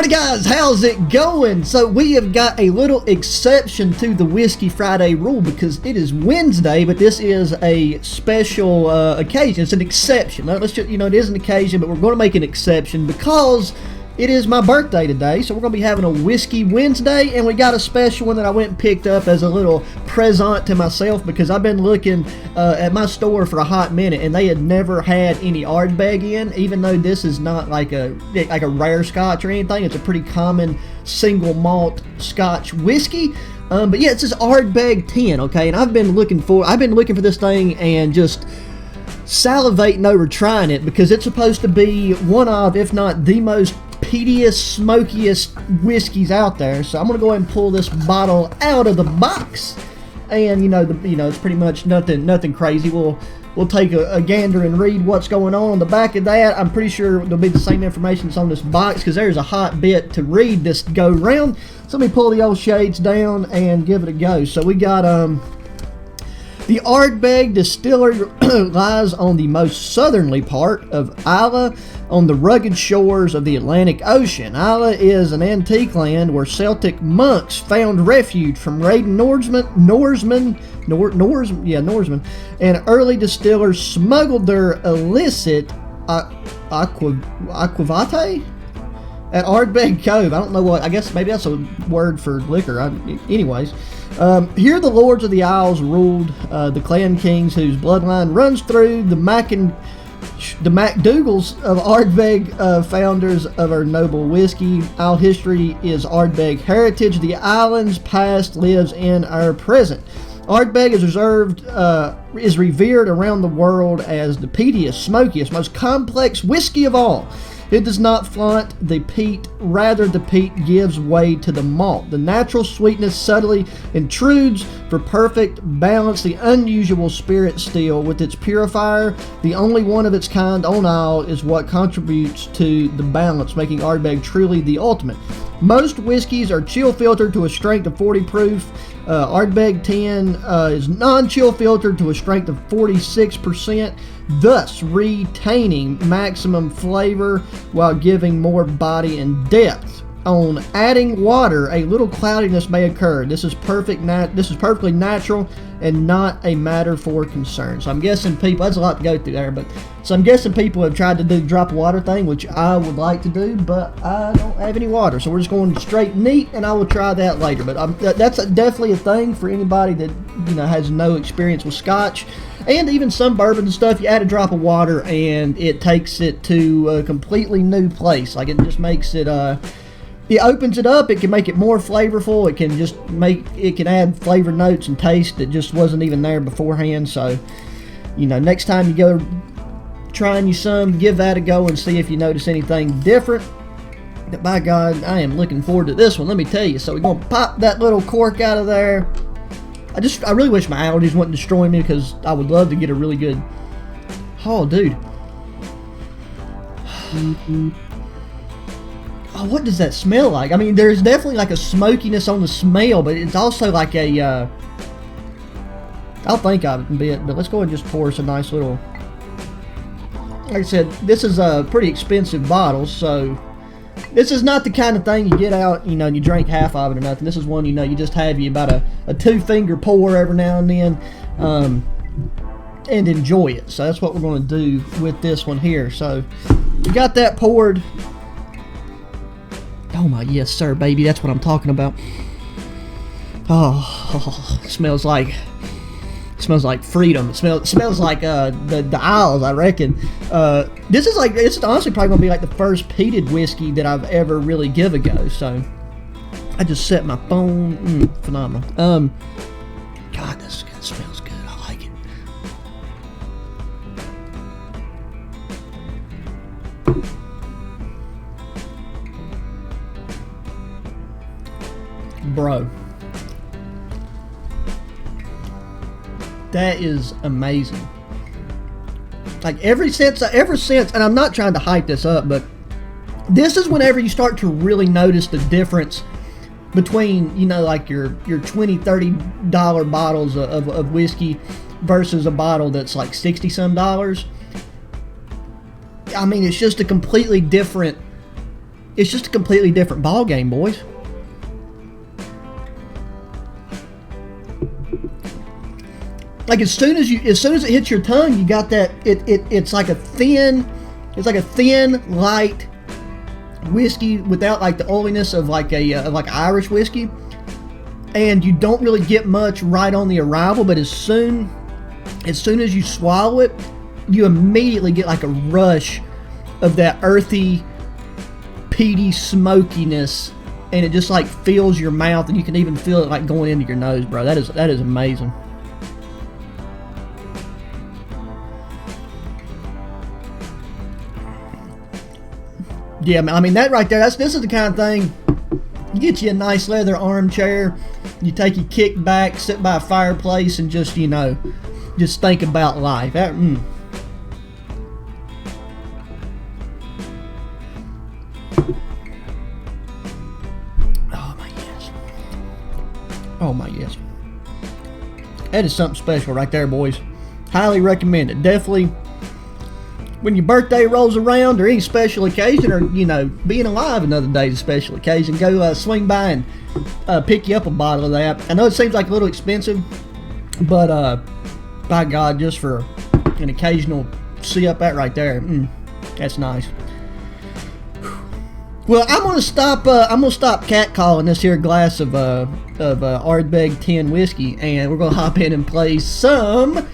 guys, how's it going? So we have got a little exception to the Whiskey Friday rule because it is Wednesday, but this is a special occasion. It's an exception. Now, let's just, it is an occasion, but we're going to make an exception because it is my birthday today. So we're going to be having a Whiskey Wednesday, and we got a special one that I went and picked up as a little present to myself because I've been looking at my store for a hot minute, and they had never had any ARDBEG in, even though this is not like a rare Scotch or anything. It's a pretty common single malt Scotch whiskey. But yeah, it's this ARDBEG 10, okay? And I've been looking for this thing and just salivating over trying it because it's supposed to be one of, if not the most peatiest, smokiest whiskeys out there. So I'm gonna go ahead and pull this bottle out of the box, and it's pretty much nothing crazy. We'll take a gander and read what's going on the back of that. I'm pretty sure there'll be the same information that's on this box because there's a hot bit to read this go round. So let me pull the old shades down and give it a go. So we got the ARDBEG distillery lies on the most southerly part of Islay on the rugged shores of the Atlantic Ocean. Islay is an antique land where Celtic monks found refuge from raiding Norsemen, and early distillers smuggled their illicit aquavite at ARDBEG Cove. I don't know what, I guess maybe that's a word for liquor. Anyways. Here the Lords of the Isles ruled the clan kings whose bloodline runs through the MacDougals of ARDBEG, founders of our noble whiskey. Our history is ARDBEG heritage. The island's past lives in our present. ARDBEG is revered around the world as the peatiest, smokiest, most complex whiskey of all. It does not flaunt the peat, rather the peat gives way to the malt. The natural sweetness subtly intrudes for perfect balance. The unusual spirit still, with its purifier, the only one of its kind on Isle, is what contributes to the balance, making ARDBEG truly the ultimate. Most whiskeys are chill filtered to a strength of 40 proof. ARDBEG 10 is non-chill filtered to a strength of 46%, thus retaining maximum flavor while giving more body and depth. On adding water, a little cloudiness may occur. This is perfectly natural and not a matter for concern. So I'm guessing people, that's a lot to go through there, but so I'm guessing people have tried to do the drop of water thing, which I would like to do, but I don't have any water, so we're just going straight neat, and I will try that later. But that's definitely a thing for anybody that has no experience with Scotch, and even some bourbon and stuff. You add a drop of water, and it takes it to a completely new place. Like, it just makes it it opens it up. It can make it more flavorful. It can add flavor notes and taste that just wasn't even there beforehand. So, next time you go trying you some, give that a go and see if you notice anything different. But by God, I am looking forward to this one, let me tell you. So we're going to pop that little cork out of there. I really wish my allergies wouldn't destroy me because I would love to get a really good... Oh, dude. Oh, what does that smell like? I mean, there's definitely like a smokiness on the smell, but it's also like a, I'll think of it a bit, but let's go ahead and just pour us a nice little, like I said, this is a pretty expensive bottle, so this is not the kind of thing you get out, and you drink half of it or nothing. This is one, you just have you about a 2-finger pour every now and then, and enjoy it. So that's what we're going to do with this one here. So we got that poured. Oh my, yes sir, baby, that's what I'm talking about. Oh, it smells like freedom. It smells like the Isles, I reckon. This is honestly probably gonna be like the first peated whiskey that I've ever really give a go. So I just set my phone. Phenomenal. God, this smells good. I like it. Bro, that is amazing. Like, ever since, and I'm not trying to hype this up, but this is whenever you start to really notice the difference between, like your $20, $30 bottles of whiskey versus a bottle that's like $60 some. I mean, it's just a completely different it's just a completely different ball game, boys. Like as soon as it hits your tongue, you got that. It's like a thin light whiskey without like the oiliness of like Irish whiskey, and you don't really get much right on the arrival. But as soon as you swallow it, you immediately get like a rush of that earthy, peaty smokiness, and it just like fills your mouth, and you can even feel it like going into your nose, bro. That is amazing. Yeah, I mean, that right there, this is the kind of thing, you get you a nice leather armchair, you take your kick back, sit by a fireplace, and just, you know, just think about life. Oh my yes. Oh my yes. That is something special right there, boys. Highly recommend it. Definitely, when your birthday rolls around or any special occasion, or, you know, being alive another day is a special occasion, go swing by and pick you up a bottle of that. I know it seems like a little expensive, but by God, just for an occasional sip, that right there, that's nice. Well, I'm gonna stop catcalling this here glass of ARDBEG 10 whiskey, and we're gonna hop in and play some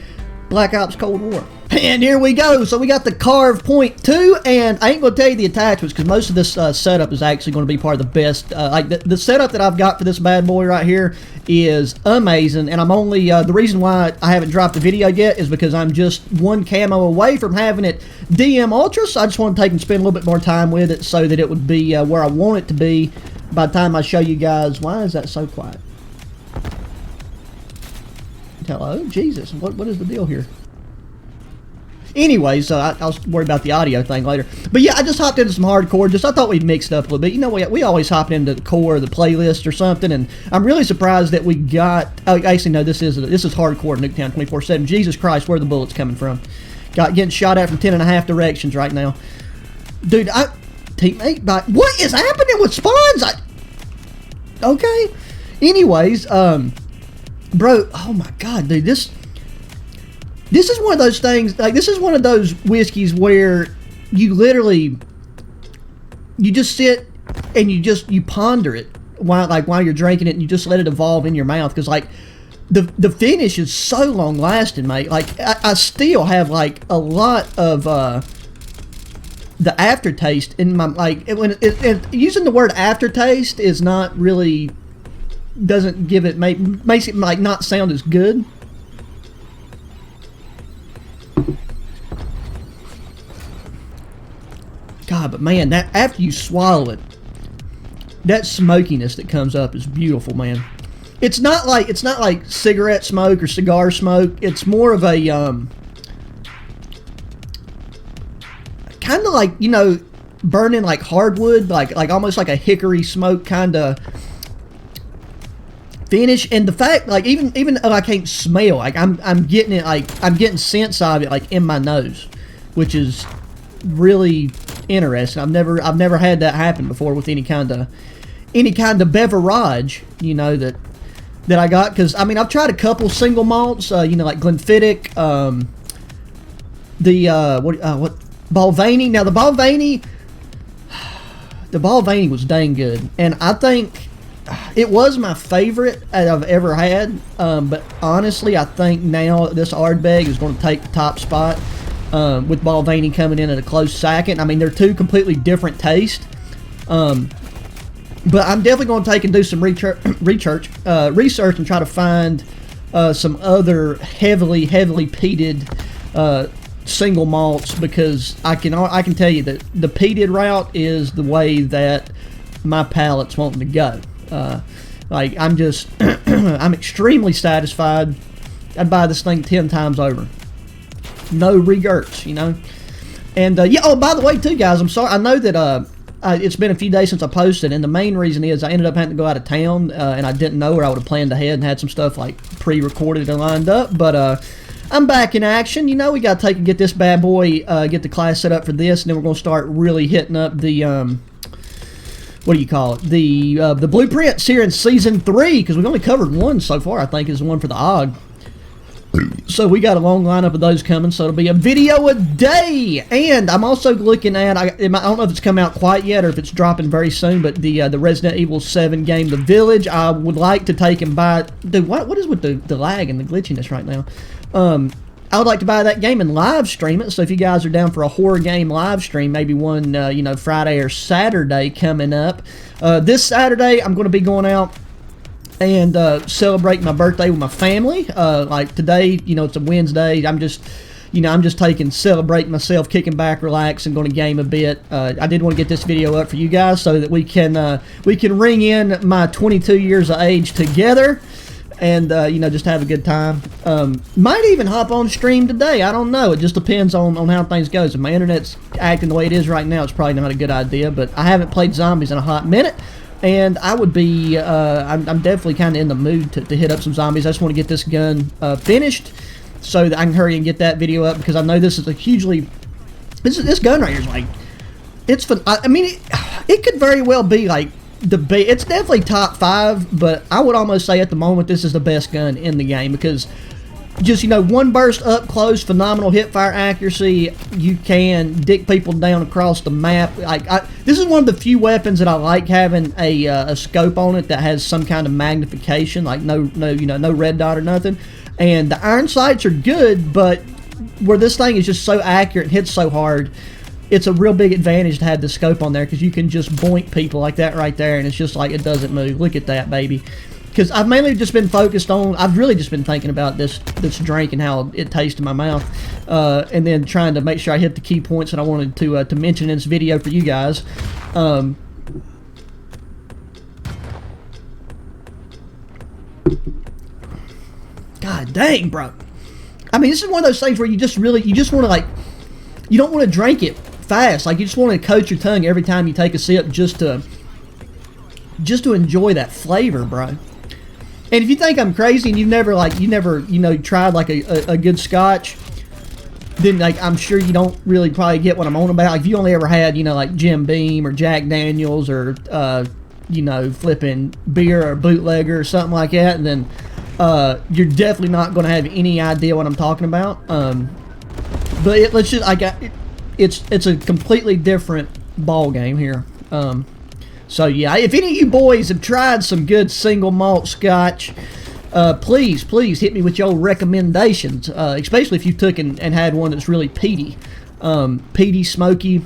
Black Ops Cold War. And here we go. So we got the Carve Point 2, and I ain't going to tell you the attachments because most of this setup is actually going to be part of the best. Like the setup that I've got for this bad boy right here is amazing, and I'm only, the reason why I haven't dropped the video yet is because I'm just one camo away from having it DM Ultra, so I just want to take and spend a little bit more time with it so that it would be where I want it to be by the time I show you guys. Why is that so quiet? Hello? Jesus, what is the deal here? Anyways, I'll worry about the audio thing later. But yeah, I just hopped into some hardcore. I thought we'd mixed up a little bit. You know, we always hop into the core of the playlist or something, and I'm really surprised that we got. Oh, actually, no, this is hardcore Nuketown 24/7. Jesus Christ, where are the bullets coming from? Getting shot at from 10.5 directions right now, dude. Teammate, what is happening with spawns? Okay. Anyways, bro. Oh my God, dude, this is one of those things, like, this is one of those whiskeys where you literally, you just sit and you ponder it while you're drinking it, and you just let it evolve in your mouth, because like the finish is so long lasting, mate. Like I still have like a lot of the aftertaste in my, like, using the word aftertaste is not really, doesn't give it, makes it like not sound as good. God, but man, that after you swallow it, that smokiness that comes up is beautiful, man. It's not like cigarette smoke or cigar smoke. It's more of a kind of like, you know, burning like hardwood, like almost like a hickory smoke kind of finish. And the fact, like, even though I can't smell, like I'm getting it, like I'm getting sense of it like in my nose, which is really interesting. I've never had that happen before with any kind of beverage, you know, that I got, because I mean I've tried a couple single malts, you know, like Glenfiddich, what Balvenie. Now the Balvenie was dang good, and I think it was my favorite I've ever had, but honestly I think now this ARDBEG is going to take the top spot, with Balvenie coming in at a close second. I mean, they're two completely different tastes, but I'm definitely going to take and do some research and try to find some other heavily peated single malts, because I can tell you that the peated route is the way that my palate's wanting to go. Like, I'm just I'm extremely satisfied. I'd buy this thing 10 times over. No regrets, you know. And yeah, oh, by the way too, guys, I'm sorry, I know that it's been a few days since I posted, and the main reason is I ended up having to go out of town, and I didn't know where I would have planned ahead and had some stuff like pre-recorded and lined up, but I'm back in action. You know, we got to take and get this bad boy, get the class set up for this, and then we're going to start really hitting up the what do you call it? The blueprints here in season 3, because we've only covered one so far. I think is the one for the AUG. So we got a long lineup of those coming, so it'll be a video a day. And I'm also looking at, I don't know if it's come out quite yet or if it's dropping very soon, but the Resident Evil 7 game, The Village. I would like to take and buy. Dude, what is with the lag and the glitchiness right now? I would like to buy that game and live stream it. So if you guys are down for a horror game live stream, maybe one Friday or Saturday coming up. This Saturday I'm going to be going out and celebrate my birthday with my family. Like today, it's a Wednesday. I'm just celebrating myself, kicking back, relaxing, going to game a bit. I did want to get this video up for you guys so that we can ring in my 22 years of age together, and just have a good time. Might even hop on stream today. I don't know. It just depends on how things goes. If my internet's acting the way it is right now, it's probably not a good idea. But I haven't played zombies in a hot minute. And I would be, I'm definitely kind of in the mood to hit up some zombies. I just want to get this gun finished so that I can hurry and get that video up, because I know this is a hugely, this gun right here is like, it's fun. I mean, it could very well be like, it's definitely top 5, but I would almost say at the moment this is the best gun in the game, because just, one burst up close, phenomenal hip fire accuracy. You can dick people down across the map. This is one of the few weapons that I like having a scope on it that has some kind of magnification, like no red dot or nothing. And the iron sights are good, but where this thing is just so accurate and hits so hard, it's a real big advantage to have the scope on there, because you can just boink people like that right there, and it's just like it doesn't move. Look at that, baby. Because I've mainly just been focused on, I've really just been thinking about this drink and how it tastes in my mouth, and then trying to make sure I hit the key points that I wanted to mention in this video for you guys. God dang, bro. I mean, this is one of those things where you just want to, you don't want to drink it fast. Like, you just want to coat your tongue every time you take a sip just to enjoy that flavor, bro. And if you think I'm crazy and you've never tried like a good scotch, then I'm sure you don't really probably get what I'm on about. Like, if you only ever had like Jim Beam or Jack Daniels or flipping beer or bootlegger or something like that, and then you're definitely not going to have any idea what I'm talking about. But it's a completely different ball game here. So yeah, if any of you boys have tried some good single malt scotch, please hit me with your recommendations, especially if you took and had one that's really peaty, smoky,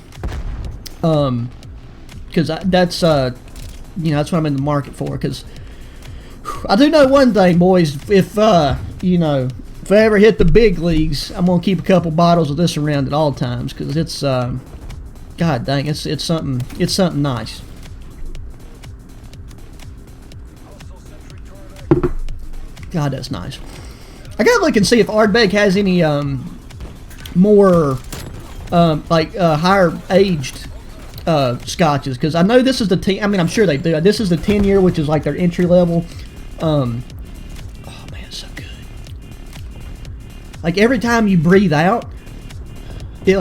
because that's what I'm in the market for. Because I do know one thing, boys, if I ever hit the big leagues, I'm gonna keep a couple bottles of this around at all times, because it's god dang, it's something nice. God, that's nice. I gotta look and see if ARDBEG has any more higher aged scotches, because I know this is the 10. I mean, I'm sure they do. This is the 10-year, which is like their entry level. Oh man, it's so good. Like, every time you breathe out, it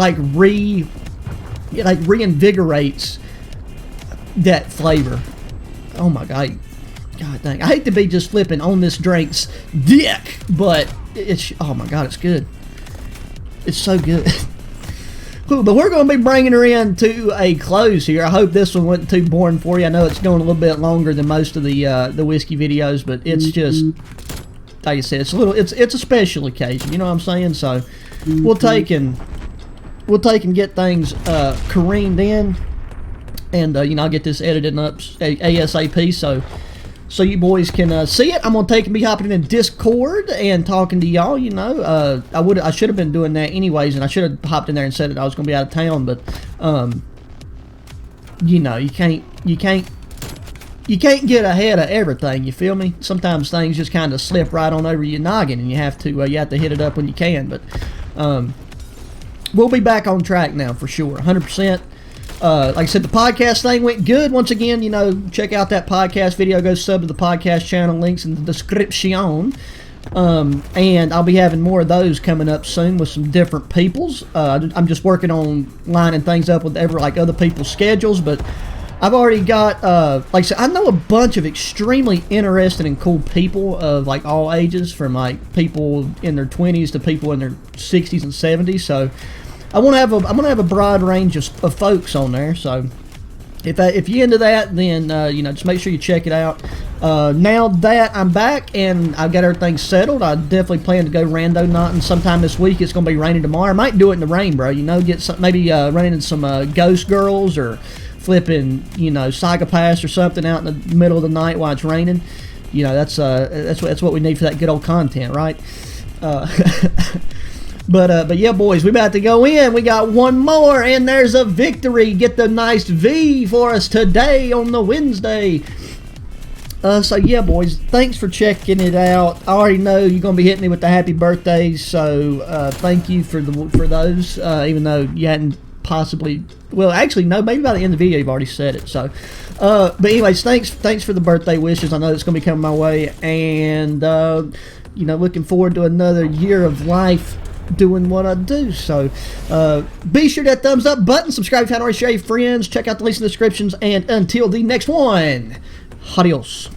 reinvigorates that flavor. Oh my god. God dang. I hate to be just flipping on this drink's dick, but it's, oh my god, it's good. It's so good. But we're going to be bringing her in to a close here. I hope this one wasn't too boring for you. I know it's going a little bit longer than most of the whiskey videos, but it's just, like I said, it's a special occasion. You know what I'm saying? So we'll take and get things careened in, and I'll get this edited up ASAP. So you boys can see it. I'm gonna take and be hopping in Discord and talking to y'all. I should have been doing that anyways, and I should have hopped in there and said that I was gonna be out of town. But you can't get ahead of everything. You feel me? Sometimes things just kind of slip right on over your noggin, and you have to hit it up when you can. But we'll be back on track now for sure, 100%. Like I said, the podcast thing went good. Once again, check out that podcast video. Go sub to the podcast channel. Links in the description. And I'll be having more of those coming up soon with some different peoples. I'm just working on lining things up with other people's schedules. But I've already got, like I said, I know a bunch of extremely interesting and cool people of like all ages, from like people in their 20s to people in their 60s and 70s. So I'm gonna have a broad range of folks on there. So if you're into that, then you know, just make sure you check it out. Now that I'm back and I've got everything settled, I definitely plan to go rando knotting sometime this week. It's gonna be raining tomorrow. I might do it in the rain, bro. You know, get some, maybe running into some ghost girls, or flipping, you know, psychopaths or something out in the middle of the night while it's raining. You know, that's what we need for that good old content, right? But yeah, boys, we about to go in. We got one more, and there's a victory. Get the nice V for us today on the Wednesday. So yeah, boys, thanks for checking it out. I already know you're gonna be hitting me with the happy birthdays, so thank you for those. Even though you hadn't possibly, well, actually no, maybe by the end of the video you've already said it. So, but anyways, thanks for the birthday wishes. I know it's gonna be coming my way, and you know, looking forward to another year of life doing what I do. So be sure that thumbs up button, subscribe if you haven't already, share your friends, check out the links in the descriptions, and until the next one, adios.